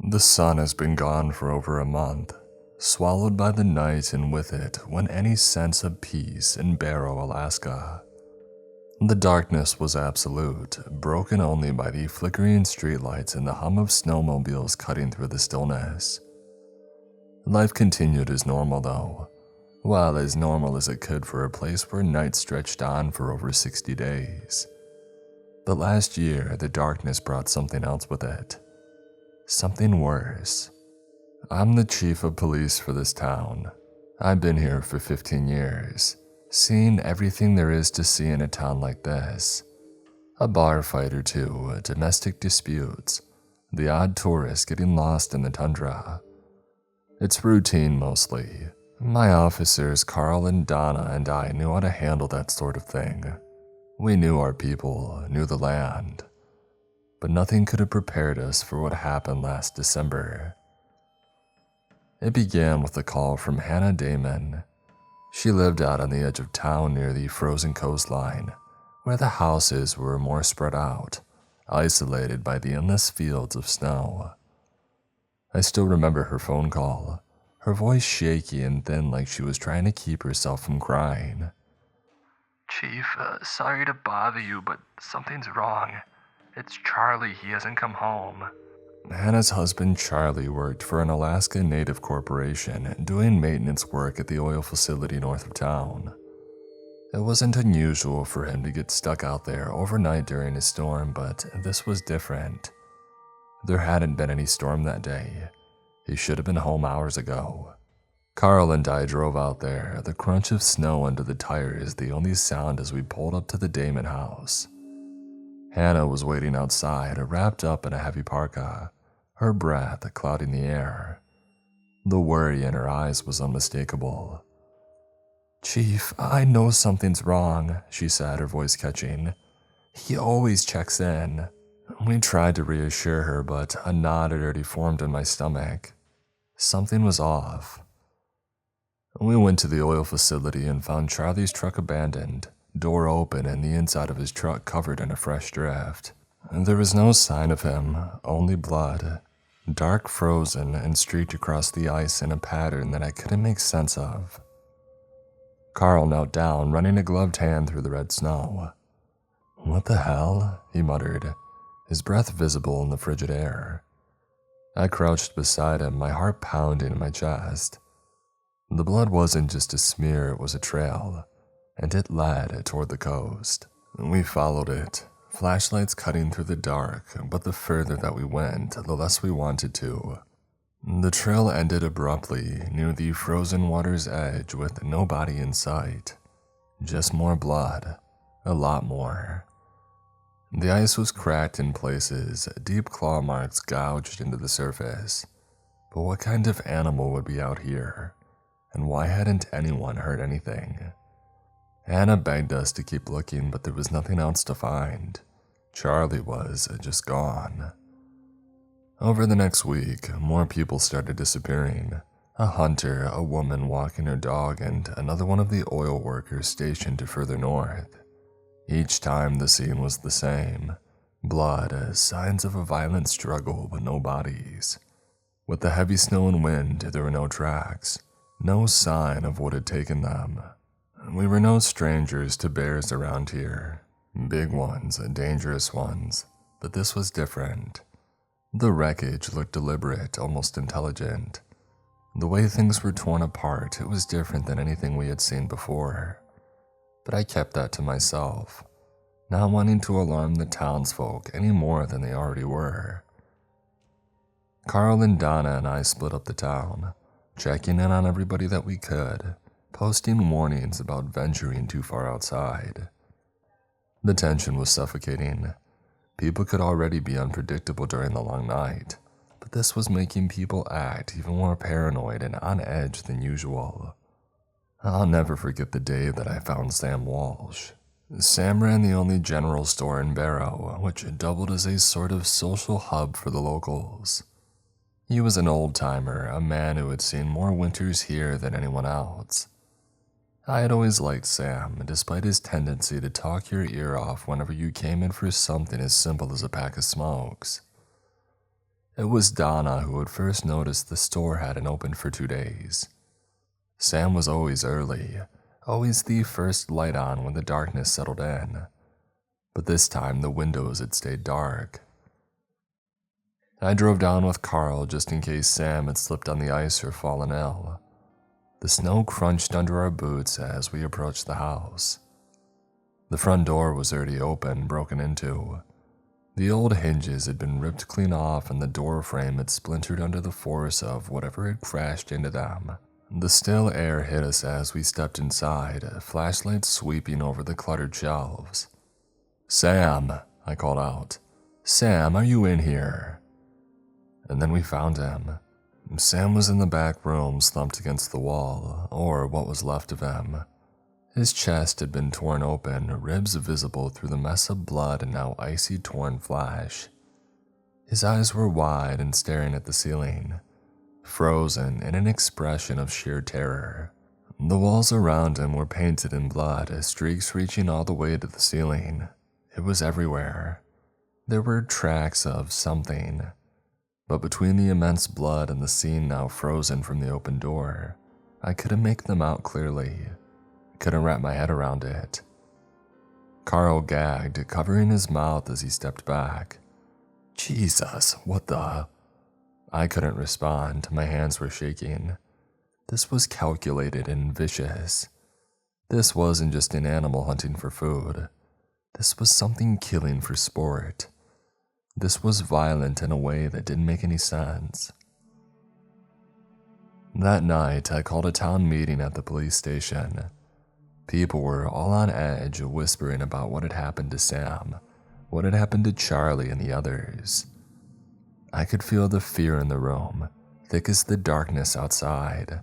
The sun has been gone for over a month, swallowed by the night, and with it went any sense of peace in Barrow, Alaska. The darkness was absolute, broken only by the flickering streetlights and the hum of snowmobiles cutting through the stillness. Life continued as normal though, well, as normal as it could for a place where night stretched on for over 60 days. But last year, the darkness brought something else with it. Something worse. I'm the chief of police for this town. I've been here for 15 years, seeing everything there is to see in a town like this. A bar fight or two, domestic disputes, the odd tourist getting lost in the tundra. It's routine mostly. My officers, Carl and Donna, and I knew how to handle that sort of thing. We knew our people, knew the land. But nothing could have prepared us for what happened last December. It began with a call from Hannah Damon. She lived out on the edge of town near the frozen coastline, where the houses were more spread out, isolated by the endless fields of snow. I still remember her phone call, her voice shaky and thin like she was trying to keep herself from crying. Chief, sorry to bother you, but something's wrong. It's Charlie, he hasn't come home. Hannah's husband Charlie worked for an Alaskan native corporation doing maintenance work at the oil facility north of town. It wasn't unusual for him to get stuck out there overnight during a storm, but this was different. There hadn't been any storm that day. He should have been home hours ago. Carl and I drove out there, the crunch of snow under the tires the only sound as we pulled up to the Damon house. Hannah was waiting outside, wrapped up in a heavy parka, her breath clouding the air. The worry in her eyes was unmistakable. "Chief, I know something's wrong," she said, her voice catching. "He always checks in." We tried to reassure her, but a knot had already formed in my stomach. Something was off. We went to the oil facility and found Charlie's truck abandoned, door open and the inside of his truck covered in a fresh drift. There was no sign of him, only blood, dark frozen and streaked across the ice in a pattern that I couldn't make sense of. Carl knelt down, running a gloved hand through the red snow. "What the hell?" he muttered, his breath visible in the frigid air. I crouched beside him, my heart pounding in my chest. The blood wasn't just a smear, it was a trail, and it led toward the coast. We followed it, flashlights cutting through the dark, but the further that we went, the less we wanted to. The trail ended abruptly near the frozen water's edge with no body in sight. Just more blood, a lot more. The ice was cracked in places, deep claw marks gouged into the surface. But what kind of animal would be out here? And why hadn't anyone heard anything? Hannah begged us to keep looking, but there was nothing else to find. Charlie was just gone. Over the next week, more people started disappearing. A hunter, a woman walking her dog, and another one of the oil workers stationed further north. Each time the scene was the same. Blood, signs of a violent struggle, but no bodies. With the heavy snow and wind, there were no tracks. No sign of what had taken them. We were no strangers to bears around here. Big ones, dangerous ones, but this was different. The wreckage looked deliberate, almost intelligent. The way things were torn apart, it was different than anything we had seen before. But I kept that to myself, not wanting to alarm the townsfolk any more than they already were. Carl and Donna and I split up the town, checking in on everybody that we could, posting warnings about venturing too far outside. The tension was suffocating. People could already be unpredictable during the long night, but this was making people act even more paranoid and on edge than usual. I'll never forget the day that I found Sam Walsh. Sam ran the only general store in Barrow, which doubled as a sort of social hub for the locals. He was an old-timer, a man who had seen more winters here than anyone else. I had always liked Sam, despite his tendency to talk your ear off whenever you came in for something as simple as a pack of smokes. It was Donna who had first noticed the store hadn't opened for 2 days. Sam was always early, always the first light on when the darkness settled in. But this time the windows had stayed dark. I drove down with Carl just in case Sam had slipped on the ice or fallen ill. The snow crunched under our boots as we approached the house. The front door was already open, broken into. The old hinges had been ripped clean off and the door frame had splintered under the force of whatever had crashed into them. The still air hit us as we stepped inside, flashlights sweeping over the cluttered shelves. "Sam," I called out. "Sam, are you in here?" And then we found him. Sam was in the back room, slumped against the wall, or what was left of him. His chest had been torn open, ribs visible through the mess of blood and now icy torn flesh. His eyes were wide and staring at the ceiling, frozen in an expression of sheer terror. The walls around him were painted in blood, streaks reaching all the way to the ceiling. It was everywhere. There were tracks of something. But between the immense blood and the scene now frozen from the open door, I couldn't make them out clearly. Couldn't wrap my head around it. Carl gagged, covering his mouth as he stepped back. "Jesus, what the?" I couldn't respond, my hands were shaking. This was calculated and vicious. This wasn't just an animal hunting for food. This was something killing for sport. This was violent in a way that didn't make any sense. That night, I called a town meeting at the police station. People were all on edge, whispering about what had happened to Sam, what had happened to Charlie and the others. I could feel the fear in the room, thick as the darkness outside.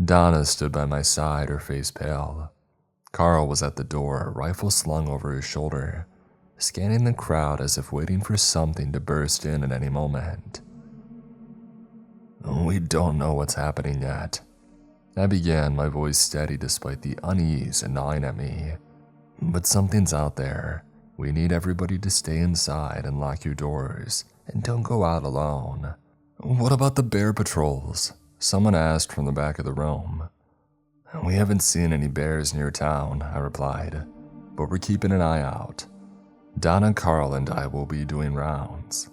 Donna stood by my side, her face pale. Carl was at the door, rifle slung over his shoulder, scanning the crowd as if waiting for something to burst in at any moment. "We don't know what's happening yet," I began, my voice steady despite the unease gnawing at me. "But something's out there. We need everybody to stay inside and lock your doors, and don't go out alone." "What about the bear patrols?" someone asked from the back of the room. "We haven't seen any bears near town," I replied, "but we're keeping an eye out. Donna, Carl, and I will be doing rounds."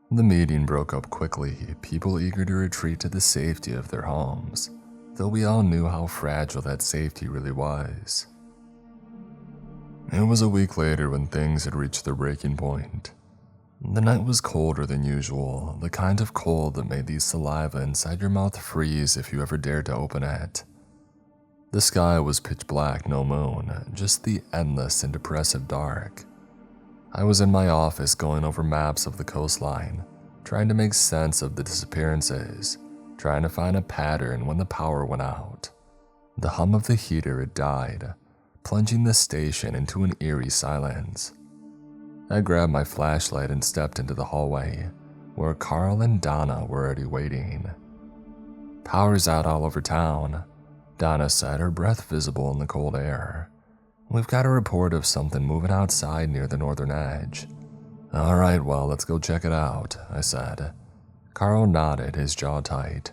The meeting broke up quickly, people eager to retreat to the safety of their homes, though we all knew how fragile that safety really was. It was a week later when things had reached their breaking point. The night was colder than usual, the kind of cold that made the saliva inside your mouth freeze if you ever dared to open it. The sky was pitch black, no moon, just the endless and depressive dark. I was in my office going over maps of the coastline, trying to make sense of the disappearances, trying to find a pattern when the power went out. The hum of the heater had died, plunging the station into an eerie silence. I grabbed my flashlight and stepped into the hallway, where Carl and Donna were already waiting. "Power's out all over town," Donna said, her breath visible in the cold air. "We've got a report of something moving outside near the northern edge." "All right, well, let's go check it out," I said. Carl nodded, his jaw tight.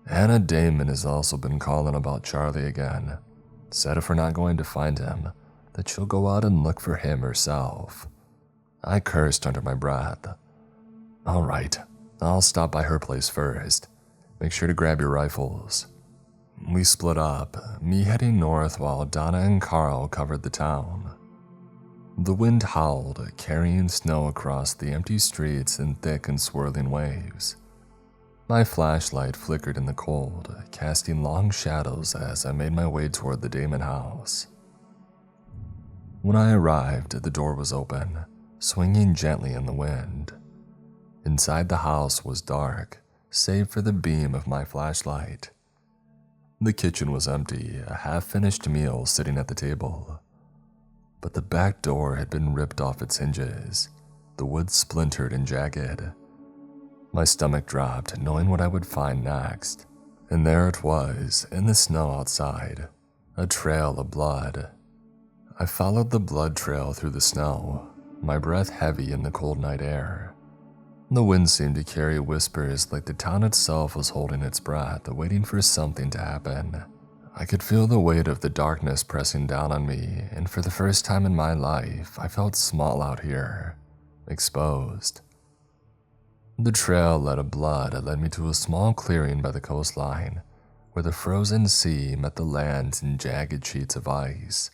"Anna Damon has also been calling about Charlie again. Said if we're not going to find him, that she'll go out and look for him herself." I cursed under my breath. "All right, I'll stop by her place first. Make sure to grab your rifles." We split up, me heading north while Donna and Carl covered the town. The wind howled, carrying snow across the empty streets in thick and swirling waves. My flashlight flickered in the cold, casting long shadows as I made my way toward the Damon house. When I arrived, the door was open, swinging gently in the wind. Inside the house was dark, save for the beam of my flashlight. The kitchen was empty, a half-finished meal sitting at the table. But the back door had been ripped off its hinges, the wood splintered and jagged. My stomach dropped, knowing what I would find next. And there it was, in the snow outside, a trail of blood. I followed the blood trail through the snow, my breath heavy in the cold night air. The wind seemed to carry whispers like the town itself was holding its breath, waiting for something to happen. I could feel the weight of the darkness pressing down on me, and for the first time in my life, I felt small out here, exposed. The trail led me to a small clearing by the coastline, where the frozen sea met the land in jagged sheets of ice.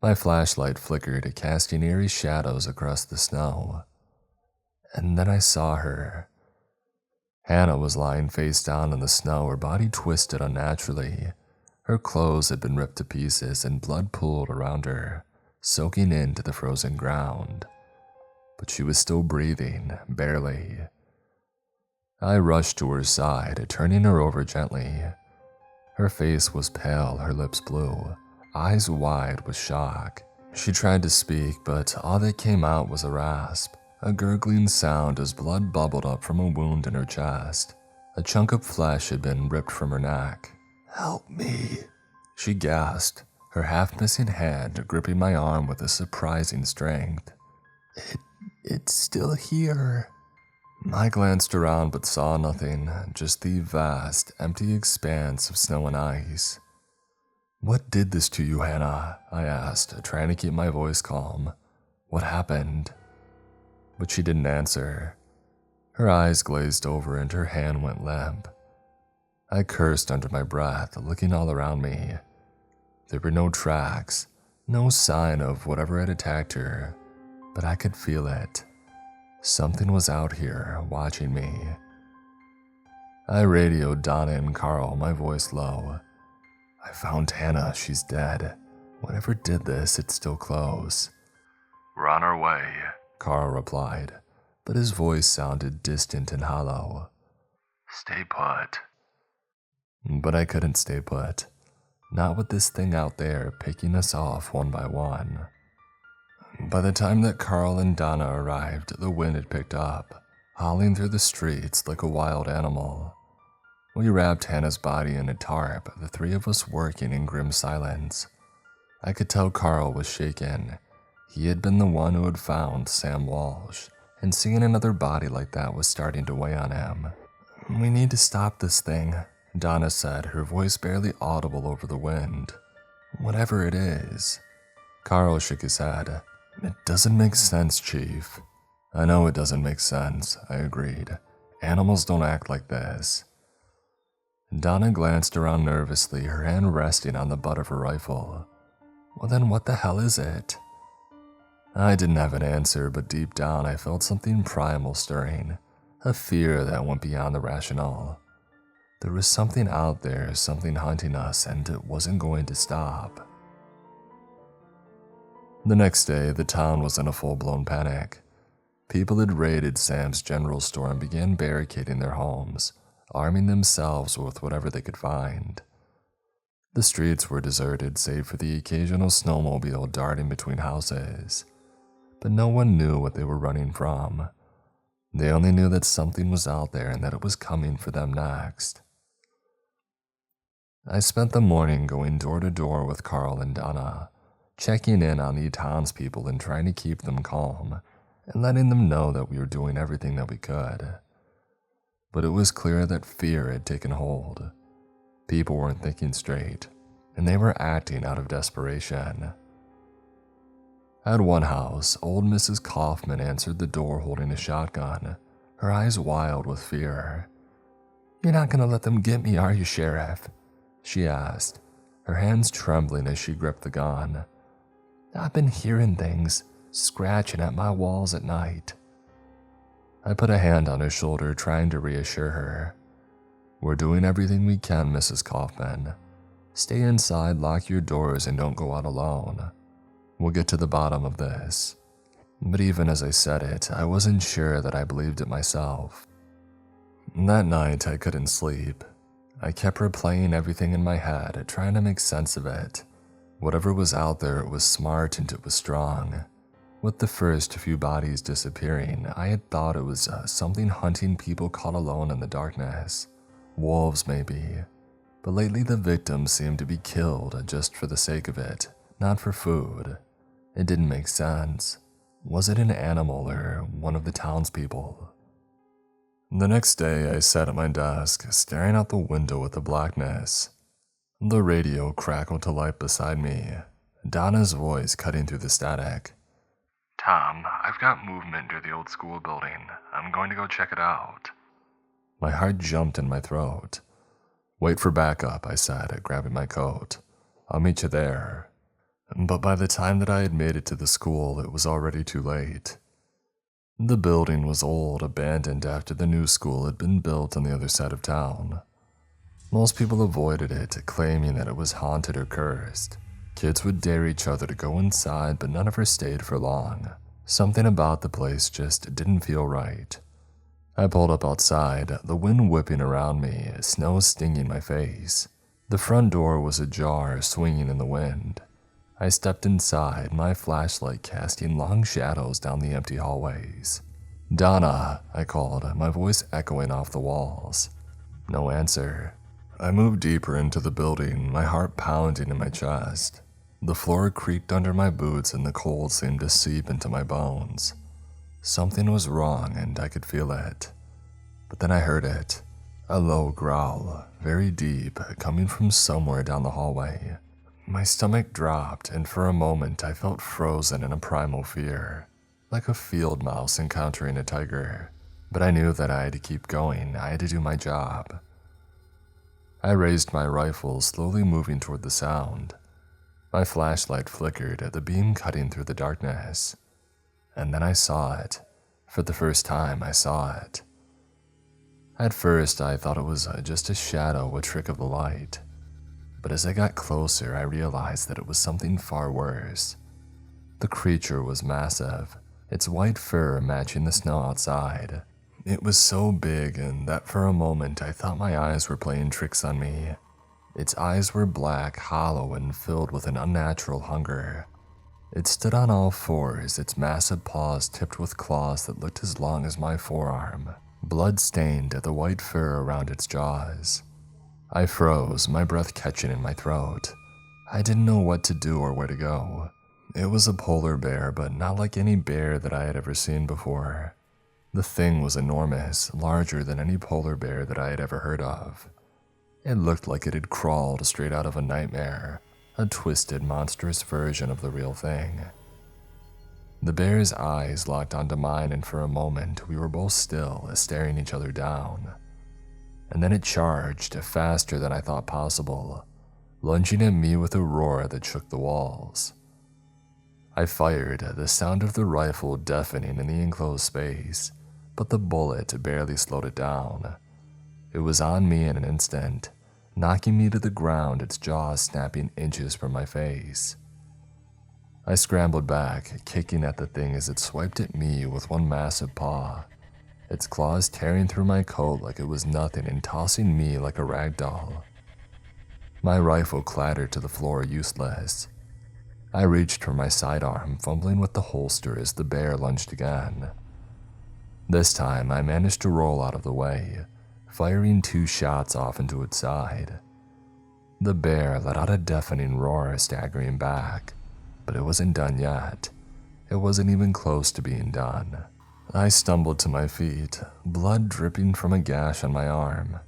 My flashlight flickered, casting eerie shadows across the snow. And then I saw her. Hannah was lying face down in the snow, her body twisted unnaturally. Her clothes had been ripped to pieces and blood pooled around her, soaking into the frozen ground. But she was still breathing, barely. I rushed to her side, turning her over gently. Her face was pale, her lips blue, eyes wide with shock. She tried to speak, but all that came out was a rasp, a gurgling sound as blood bubbled up from a wound in her chest. A chunk of flesh had been ripped from her neck. "Help me," she gasped, her half-missing hand gripping my arm with a surprising strength. It's still here." I glanced around but saw nothing, just the vast, empty expanse of snow and ice. "What did this to you, Hannah?" I asked, trying to keep my voice calm. "What happened?" But she didn't answer. Her eyes glazed over and her hand went limp. I cursed under my breath, looking all around me. There were no tracks, no sign of whatever had attacked her, but I could feel it. Something was out here, watching me. I radioed Donna and Carl, my voice low. "I found Hannah, she's dead. Whatever did this, it's still close." "We're on our way," Carl replied, but his voice sounded distant and hollow. "Stay put." But I couldn't stay put. Not with this thing out there picking us off one by one. By the time that Carl and Donna arrived, the wind had picked up, howling through the streets like a wild animal. We wrapped Hannah's body in a tarp, the three of us working in grim silence. I could tell Carl was shaken. He had been the one who had found Sam Walsh, and seeing another body like that was starting to weigh on him. "We need to stop this thing," Donna said, her voice barely audible over the wind. "Whatever it is." Carl shook his head. "It doesn't make sense, Chief." "I know it doesn't make sense," I agreed. "Animals don't act like this." Donna glanced around nervously, her hand resting on the butt of her rifle. "Well then what the hell is it?" I didn't have an answer, but deep down I felt something primal stirring, a fear that went beyond the rational. There was something out there, something hunting us, and it wasn't going to stop. The next day, the town was in a full-blown panic. People had raided Sam's general store and began barricading their homes, arming themselves with whatever they could find. The streets were deserted save for the occasional snowmobile darting between houses, but no one knew what they were running from. They only knew that something was out there and that it was coming for them next. I spent the morning going door to door with Carl and Donna, checking in on the townspeople and trying to keep them calm, and letting them know that we were doing everything that we could. But it was clear that fear had taken hold. People weren't thinking straight, and they were acting out of desperation. At one house, old Mrs. Kaufman answered the door holding a shotgun, her eyes wild with fear. "You're not going to let them get me, are you, Sheriff?" she asked, her hands trembling as she gripped the gun. "I've been hearing things, scratching at my walls at night." I put a hand on her shoulder, trying to reassure her. "We're doing everything we can, Mrs. Kaufman. Stay inside, lock your doors, and don't go out alone. We'll get to the bottom of this." But even as I said it, I wasn't sure that I believed it myself. That night, I couldn't sleep. I kept replaying everything in my head, trying to make sense of it. Whatever was out there, it was smart and it was strong. With the first few bodies disappearing, I had thought it was something hunting people caught alone in the darkness. Wolves, maybe. But lately the victims seemed to be killed just for the sake of it, not for food. It didn't make sense. Was it an animal or one of the townspeople? The next day, I sat at my desk, staring out the window at the blackness. The radio crackled to life beside me, Donna's voice cutting through the static. Tom, I've got movement near the old school building. I'm going to go check it out. My heart jumped in my throat. Wait for backup, I said, grabbing my coat. I'll meet you there. But by the time that I had made it to the school, it was already too late. The building was old, abandoned after the new school had been built on the other side of town. Most people avoided it, claiming that it was haunted or cursed. Kids would dare each other to go inside, but none ever stayed for long. Something about the place just didn't feel right. I pulled up outside, the wind whipping around me, snow stinging my face. The front door was ajar, swinging in the wind. I stepped inside, my flashlight casting long shadows down the empty hallways. Donna, I called, my voice echoing off the walls. No answer. I moved deeper into the building, my heart pounding in my chest. The floor creaked under my boots and the cold seemed to seep into my bones. Something was wrong and I could feel it. But then I heard it. A low growl, very deep, coming from somewhere down the hallway. My stomach dropped, and for a moment I felt frozen in a primal fear, like a field mouse encountering a tiger. But I knew that I had to keep going, I had to do my job. I raised my rifle, slowly moving toward the sound. My flashlight flickered, the beam cutting through the darkness. And then I saw it. For the first time, I saw it. At first, I thought it was just a shadow, a trick of the light. But as I got closer, I realized that it was something far worse. The creature was massive, its white fur matching the snow outside. It was so big and that for a moment I thought my eyes were playing tricks on me. Its eyes were black, hollow, and filled with an unnatural hunger. It stood on all fours, its massive paws tipped with claws that looked as long as my forearm, blood-stained at the white fur around its jaws. I froze, my breath catching in my throat. I didn't know what to do or where to go. It was a polar bear, but not like any bear that I had ever seen before. The thing was enormous, larger than any polar bear that I had ever heard of. It looked like it had crawled straight out of a nightmare, a twisted, monstrous version of the real thing. The bear's eyes locked onto mine, and for a moment we were both still, staring each other down. And then it charged, faster than I thought possible, lunging at me with a roar that shook the walls. I fired, the sound of the rifle deafening in the enclosed space, but the bullet barely slowed it down. It was on me in an instant, knocking me to the ground, its jaws snapping inches from my face. I scrambled back, kicking at the thing as it swiped at me with one massive paw, its claws tearing through my coat like it was nothing and tossing me like a rag doll. My rifle clattered to the floor, useless. I reached for my sidearm, fumbling with the holster as the bear lunged again. This time, I managed to roll out of the way, firing 2 shots off into its side. The bear let out a deafening roar, staggering back, but it wasn't done yet. It wasn't even close to being done. I stumbled to my feet, blood dripping from a gash on my arm.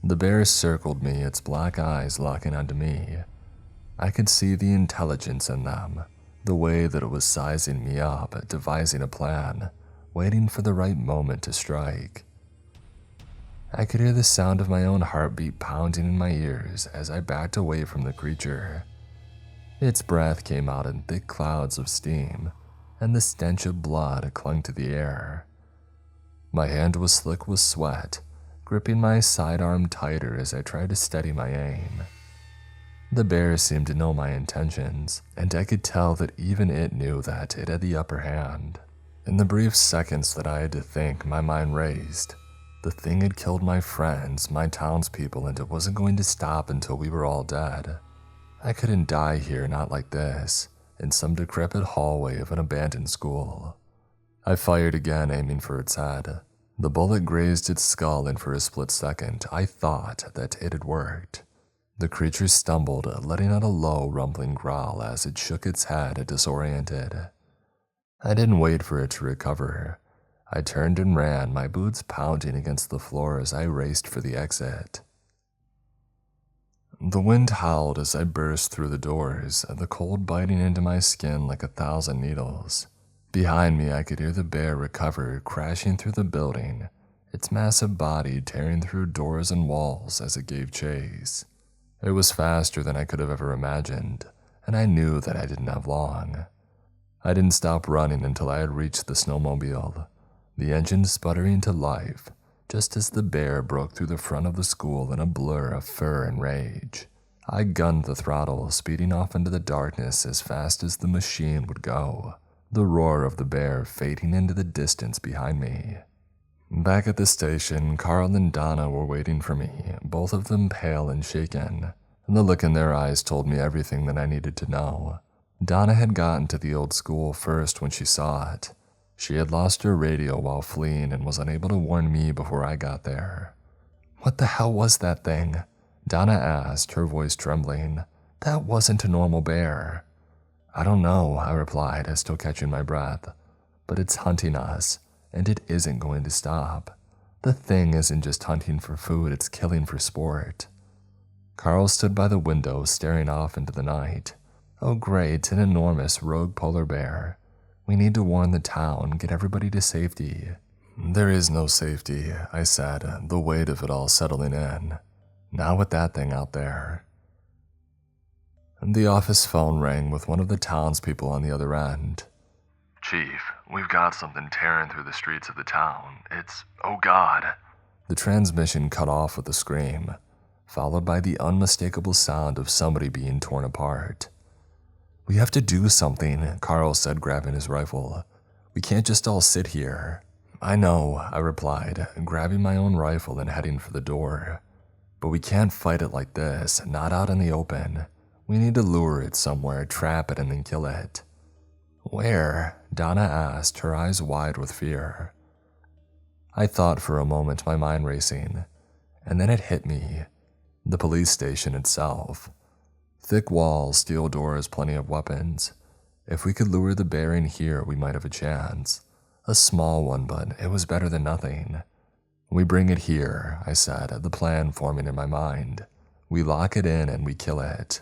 The bear circled me, its black eyes locking onto me. I could see the intelligence in them, the way that it was sizing me up, devising a plan, waiting for the right moment to strike. I could hear the sound of my own heartbeat pounding in my ears as I backed away from the creature. Its breath came out in thick clouds of steam, and the stench of blood clung to the air. My hand was slick with sweat, gripping my sidearm tighter as I tried to steady my aim. The bear seemed to know my intentions, and I could tell that even it knew that it had the upper hand. In the brief seconds that I had to think, my mind raced. The thing had killed my friends, my townspeople, and it wasn't going to stop until we were all dead. I couldn't die here, not like this, in some decrepit hallway of an abandoned school. I fired again, aiming for its head. The bullet grazed its skull, and for a split second, I thought that it had worked. The creature stumbled, letting out a low, rumbling growl as it shook its head, disoriented. I didn't wait for it to recover. I turned and ran, my boots pounding against the floor as I raced for the exit. The wind howled as I burst through the doors, the cold biting into my skin like 1,000 needles. Behind me, I could hear the bear recover, crashing through the building, its massive body tearing through doors and walls as it gave chase. It was faster than I could have ever imagined, and I knew that I didn't have long. I didn't stop running until I had reached the snowmobile, the engine sputtering to life, just as the bear broke through the front of the school in a blur of fur and rage. I gunned the throttle, speeding off into the darkness as fast as the machine would go, the roar of the bear fading into the distance behind me. Back at the station, Carl and Donna were waiting for me, both of them pale and shaken. The look in their eyes told me everything that I needed to know. Donna had gotten to the old school first when she saw it. She had lost her radio while fleeing and was unable to warn me before I got there. "What the hell was that thing?" Donna asked, her voice trembling. "That wasn't a normal bear." "I don't know," I replied, still catching my breath. "But it's hunting us, and it isn't going to stop. The thing isn't just hunting for food, it's killing for sport." Carl stood by the window, staring off into the night. "Oh great, an enormous rogue polar bear. We need to warn the town, get everybody to safety." "There is no safety," I said, the weight of it all settling in. "Not with that thing out there." The office phone rang with one of the townspeople on the other end. "Chief, we've got something tearing through the streets of the town. It's, oh God." The transmission cut off with a scream, followed by the unmistakable sound of somebody being torn apart. "We have to do something," Carl said, grabbing his rifle. "We can't just all sit here." "I know," I replied, grabbing my own rifle and heading for the door. "But we can't fight it like this, not out in the open. We need to lure it somewhere, trap it, and then kill it." "Where?" Donna asked, her eyes wide with fear. I thought for a moment, my mind racing, and then it hit me. The police station itself. Thick walls, steel doors, plenty of weapons. If we could lure the bear in here, we might have a chance. A small one, but it was better than nothing. "We bring it here," I said, the plan forming in my mind. "We lock it in and we kill it."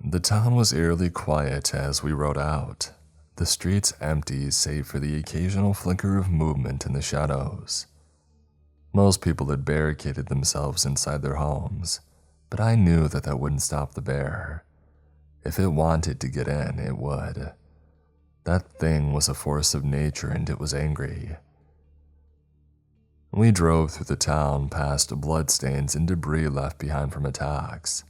The town was eerily quiet as we rode out. The streets empty save for the occasional flicker of movement in the shadows. Most people had barricaded themselves inside their homes, but I knew that that wouldn't stop the bear. If it wanted to get in, it would. That thing was a force of nature and it was angry. We drove through the town past bloodstains and debris left behind from attacks.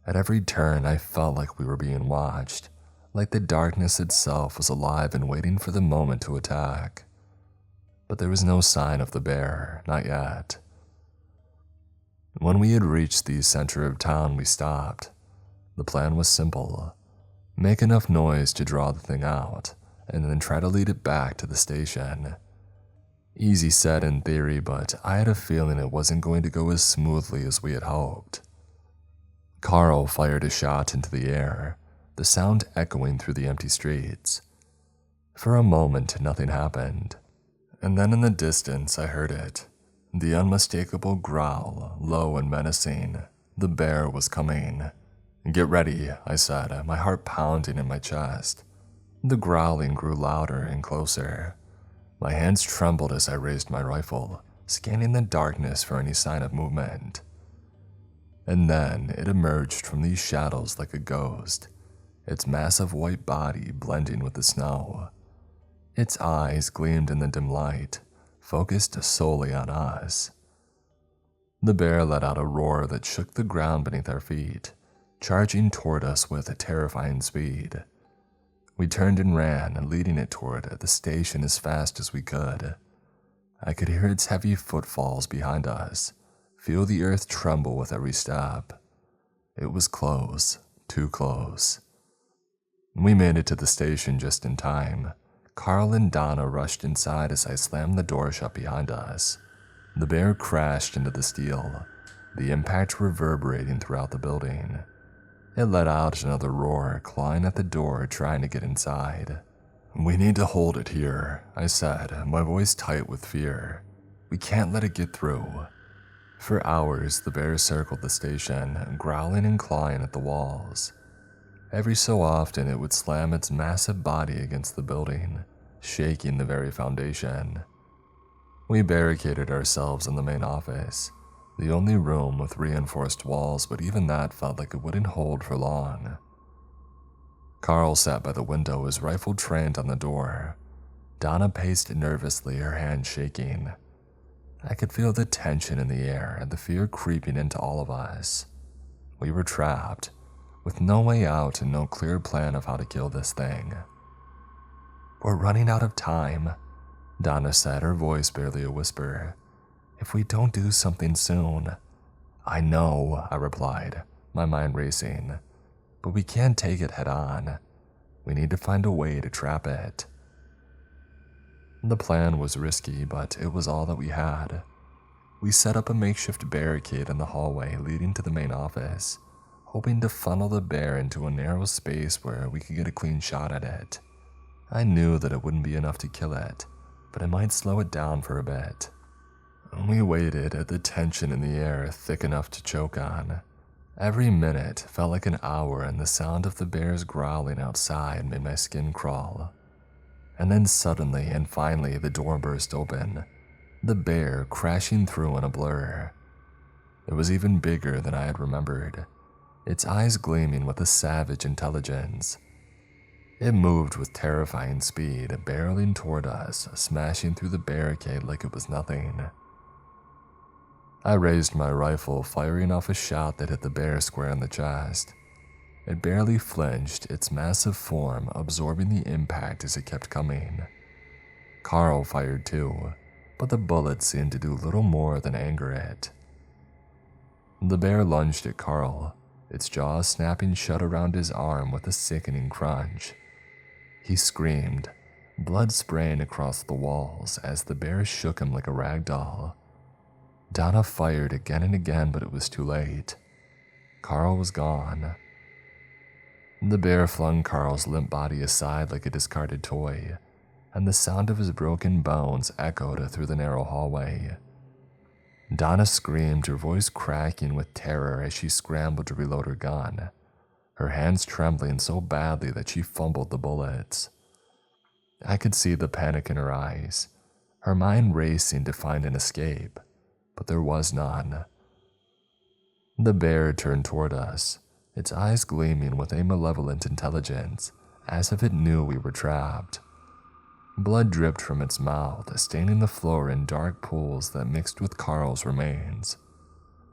At every turn, I felt like we were being watched, like the darkness itself was alive and waiting for the moment to attack. But there was no sign of the bear, not yet. When we had reached the center of town, we stopped. The plan was simple. Make enough noise to draw the thing out, and then try to lead it back to the station. Easy said in theory, but I had a feeling it wasn't going to go as smoothly as we had hoped. Carl fired a shot into the air, the sound echoing through the empty streets. For a moment, nothing happened. And then in the distance, I heard it. The unmistakable growl, low and menacing. The bear was coming. "Get ready," I said, my heart pounding in my chest. The growling grew louder and closer. My hands trembled as I raised my rifle, scanning the darkness for any sign of movement. And then it emerged from these shadows like a ghost, its massive white body blending with the snow. Its eyes gleamed in the dim light, focused solely on us. The bear let out a roar that shook the ground beneath our feet, charging toward us with a terrifying speed. We turned and ran, leading it toward the station as fast as we could. I could hear its heavy footfalls behind us, feel the earth tremble with every step. It was close, too close. We made it to the station just in time. Carl and Donna rushed inside as I slammed the door shut behind us. The bear crashed into the steel, the impact reverberating throughout the building. It let out another roar, clawing at the door, trying to get inside. "We need to hold it here," I said, my voice tight with fear. "We can't let it get through." For hours, the bear circled the station, growling and clawing at the walls. Every so often, it would slam its massive body against the building, shaking the very foundation. We barricaded ourselves in the main office, the only room with reinforced walls, but even that felt like it wouldn't hold for long. Carl sat by the window, his rifle trained on the door. Donna paced nervously, her hands shaking. I could feel the tension in the air and the fear creeping into all of us. We were trapped, with no way out and no clear plan of how to kill this thing. "We're running out of time," Donna said, her voice barely a whisper. "If we don't do something soon." "I know," I replied, my mind racing. "But we can't take it head on. We need to find a way to trap it." The plan was risky, but it was all that we had. We set up a makeshift barricade in the hallway leading to the main office, hoping to funnel the bear into a narrow space where we could get a clean shot at it. I knew that it wouldn't be enough to kill it, but it might slow it down for a bit. We waited, the tension in the air thick enough to choke on. Every minute felt like an hour, and the sound of the bears growling outside made my skin crawl. And then suddenly and finally the door burst open, the bear crashing through in a blur. It was even bigger than I had remembered, its eyes gleaming with a savage intelligence. It moved with terrifying speed, barreling toward us, smashing through the barricade like it was nothing. I raised my rifle, firing off a shot that hit the bear square in the chest. It barely flinched, its massive form absorbing the impact as it kept coming. Carl fired too, but the bullet seemed to do little more than anger it. The bear lunged at Carl, its jaws snapping shut around his arm with a sickening crunch. He screamed, blood spraying across the walls as the bear shook him like a rag doll. Donna fired again and again, but it was too late. Carl was gone. The bear flung Carl's limp body aside like a discarded toy, and the sound of his broken bones echoed through the narrow hallway. Donna screamed, her voice cracking with terror as she scrambled to reload her gun, her hands trembling so badly that she fumbled the bullets. I could see the panic in her eyes, her mind racing to find an escape, but there was none. The bear turned toward us, its eyes gleaming with a malevolent intelligence, as if it knew we were trapped. Blood dripped from its mouth, staining the floor in dark pools that mixed with Carl's remains.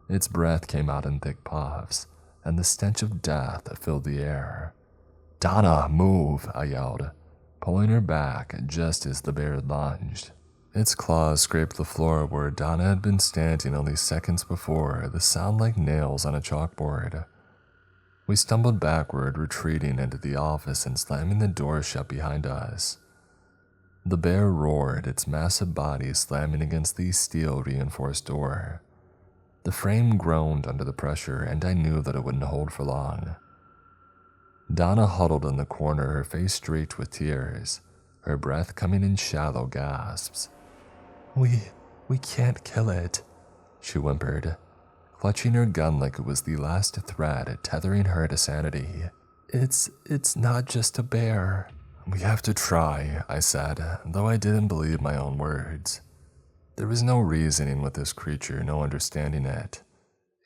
Its breath came out in thick puffs, and the stench of death filled the air. "Donna, move!" I yelled, pulling her back just as the bear lunged. Its claws scraped the floor where Donna had been standing only seconds before, the sound like nails on a chalkboard. We stumbled backward, retreating into the office and slamming the door shut behind us. The bear roared, its massive body slamming against the steel-reinforced door. The frame groaned under the pressure, and I knew that it wouldn't hold for long. Donna huddled in the corner, her face streaked with tears, her breath coming in shallow gasps. We can't kill it," she whimpered, clutching her gun like it was the last thread tethering her to sanity. It's not just a bear." "We have to try," I said, though I didn't believe my own words. There was no reasoning with this creature, no understanding it.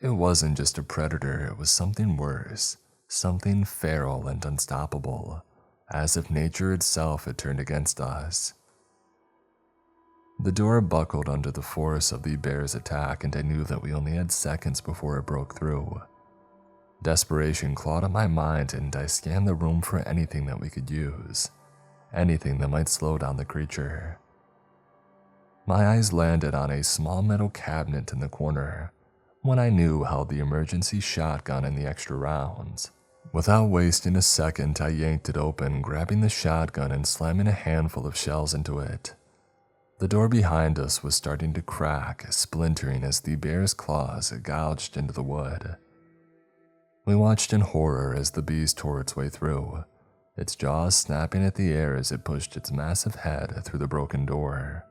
It wasn't just a predator, it was something worse, something feral and unstoppable, as if nature itself had turned against us. The door buckled under the force of the bear's attack, and I knew that we only had seconds before it broke through. Desperation clawed at my mind, and I scanned the room for anything that we could use, anything that might slow down the creature. My eyes landed on a small metal cabinet in the corner, one I knew held the emergency shotgun and the extra rounds. Without wasting a second, I yanked it open, grabbing the shotgun and slamming a handful of shells into it. The door behind us was starting to crack, splintering as the bear's claws gouged into the wood. We watched in horror as the beast tore its way through, its jaws snapping at the air as it pushed its massive head through the broken door.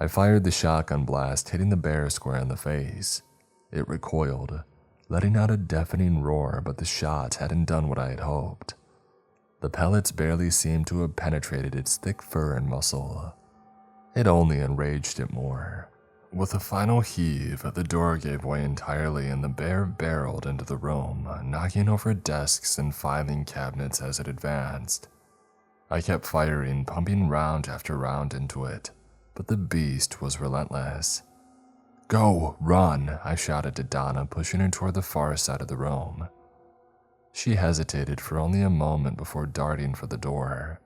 I fired the shotgun blast, hitting the bear square in the face. It recoiled, letting out a deafening roar, but the shot hadn't done what I had hoped. The pellets barely seemed to have penetrated its thick fur and muscle. It only enraged it more. With a final heave, the door gave way entirely and the bear barreled into the room, knocking over desks and filing cabinets as it advanced. I kept firing, pumping round after round into it, but the beast was relentless. "Go, run," I shouted to Donna, pushing her toward the far side of the room. She hesitated for only a moment before darting for the door.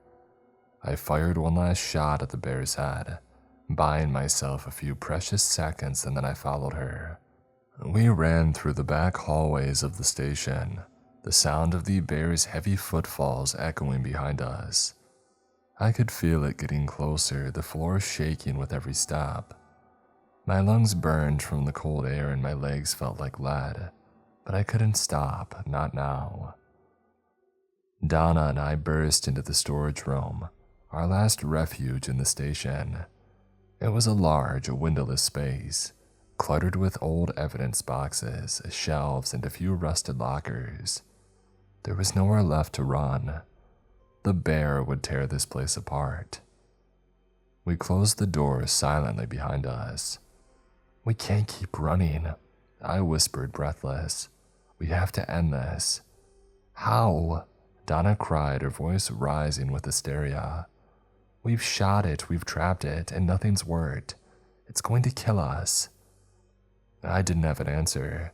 I fired one last shot at the bear's head, buying myself a few precious seconds, and then I followed her. We ran through the back hallways of the station, the sound of the bear's heavy footfalls echoing behind us. I could feel it getting closer, the floor shaking with every step. My lungs burned from the cold air and my legs felt like lead, but I couldn't stop, not now. Donna and I burst into the storage room, our last refuge in the station. It was a large, windowless space, cluttered with old evidence boxes, shelves, and a few rusted lockers. There was nowhere left to run. The bear would tear this place apart. We closed the door silently behind us. "We can't keep running," I whispered, breathless. "We have to end this." "How?" Donna cried, her voice rising with hysteria. "We've shot it, we've trapped it, and nothing's worked. It's going to kill us." I didn't have an answer,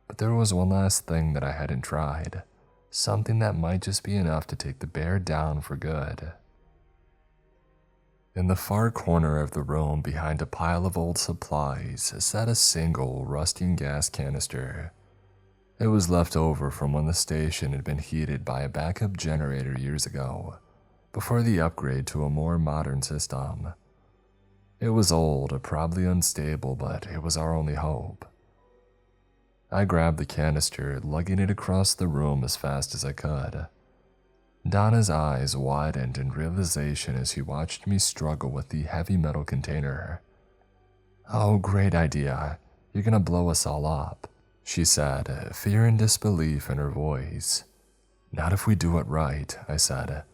but there was one last thing that I hadn't tried, something that might just be enough to take the bear down for good. In the far corner of the room, behind a pile of old supplies, sat a single, rusting gas canister. It was left over from when the station had been heated by a backup generator years ago, before the upgrade to a more modern system. It was old, probably unstable, but it was our only hope. I grabbed the canister, lugging it across the room as fast as I could. Donna's eyes widened in realization as she watched me struggle with the heavy metal container. "Oh, great idea. You're gonna blow us all up," she said, fear and disbelief in her voice. "Not if we do it right," I said.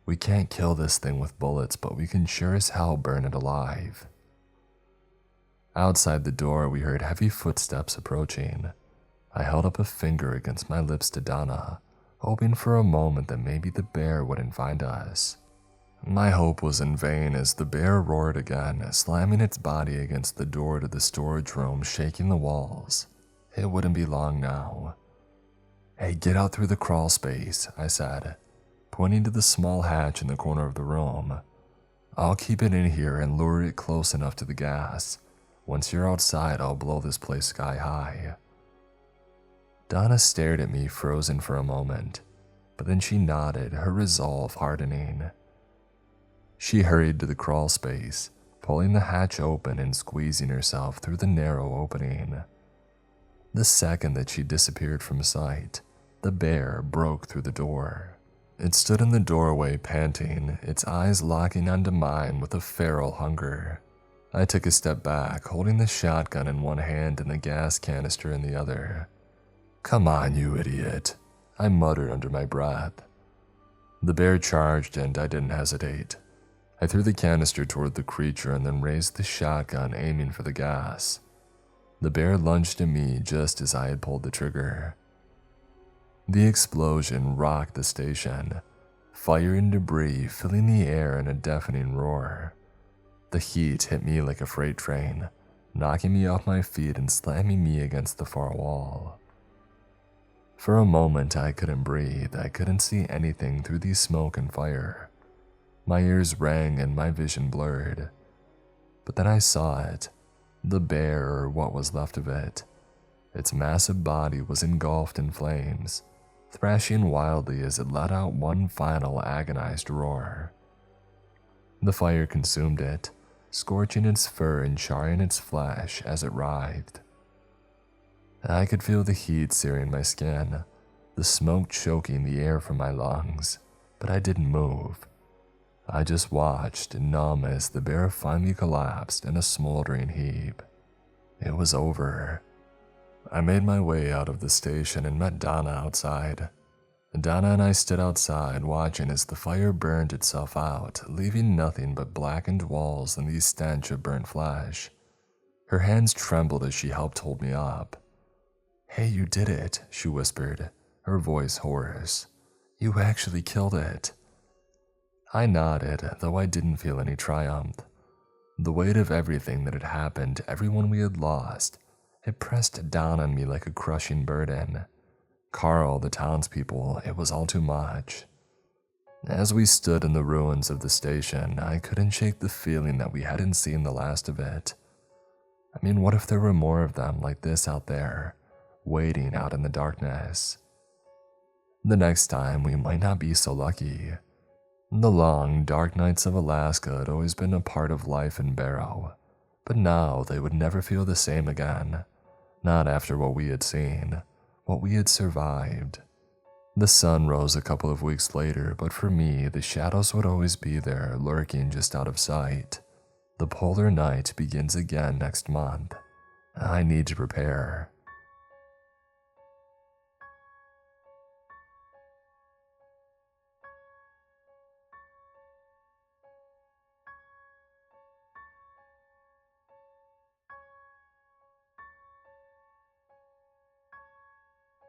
"We can't kill this thing with bullets, but we can sure as hell burn it alive." Outside the door, we heard heavy footsteps approaching. I held up a finger against my lips to Donna, hoping for a moment that maybe the bear wouldn't find us. My hope was in vain as the bear roared again, slamming its body against the door to the storage room, shaking the walls. It wouldn't be long now. "Hey, get out through the crawl space," I said, pointing to the small hatch in the corner of the room. "I'll keep it in here and lure it close enough to the gas. Once you're outside, I'll blow this place sky high." Donna stared at me, frozen for a moment, but then she nodded, her resolve hardening. She hurried to the crawl space, pulling the hatch open and squeezing herself through the narrow opening. The second that she disappeared from sight, the bear broke through the door. It stood in the doorway, panting, its eyes locking onto mine with a feral hunger. I took a step back, holding the shotgun in one hand and the gas canister in the other. "Come on, you idiot," I muttered under my breath. The bear charged and I didn't hesitate. I threw the canister toward the creature and then raised the shotgun, aiming for the gas. The bear lunged at me just as I had pulled the trigger. The explosion rocked the station, fire and debris filling the air in a deafening roar. The heat hit me like a freight train, knocking me off my feet and slamming me against the far wall. For a moment, I couldn't breathe. I couldn't see anything through the smoke and fire. My ears rang and my vision blurred. But then I saw it, the bear, or what was left of it. Its massive body was engulfed in flames, thrashing wildly as it let out one final agonized roar. The fire consumed it, scorching its fur and charring its flesh as it writhed. I could feel the heat searing my skin, the smoke choking the air from my lungs. but I didn't move. I just watched, numb, as the bear finally collapsed in a smoldering heap. It was over. I made my way out of the station and met Donna outside. Donna and I stood outside watching as the fire burned itself out, leaving nothing but blackened walls and the stench of burnt flesh. Her hands trembled as she helped hold me up. "Hey, you did it," she whispered, her voice hoarse. "You actually killed it." I nodded, though I didn't feel any triumph. The weight of everything that had happened, everyone we had lost, it pressed down on me like a crushing burden. Carl, the townspeople, it was all too much. As we stood in the ruins of the station, I couldn't shake the feeling that we hadn't seen the last of it. I mean, what if there were more of them like this out there, waiting out in the darkness? The next time, we might not be so lucky. The long, dark nights of Alaska had always been a part of life in Barrow, but now they would never feel the same again. Not after what we had seen, what we had survived. The sun rose a couple of weeks later, but for me, the shadows would always be there, lurking just out of sight. The polar night begins again next month. I need to prepare.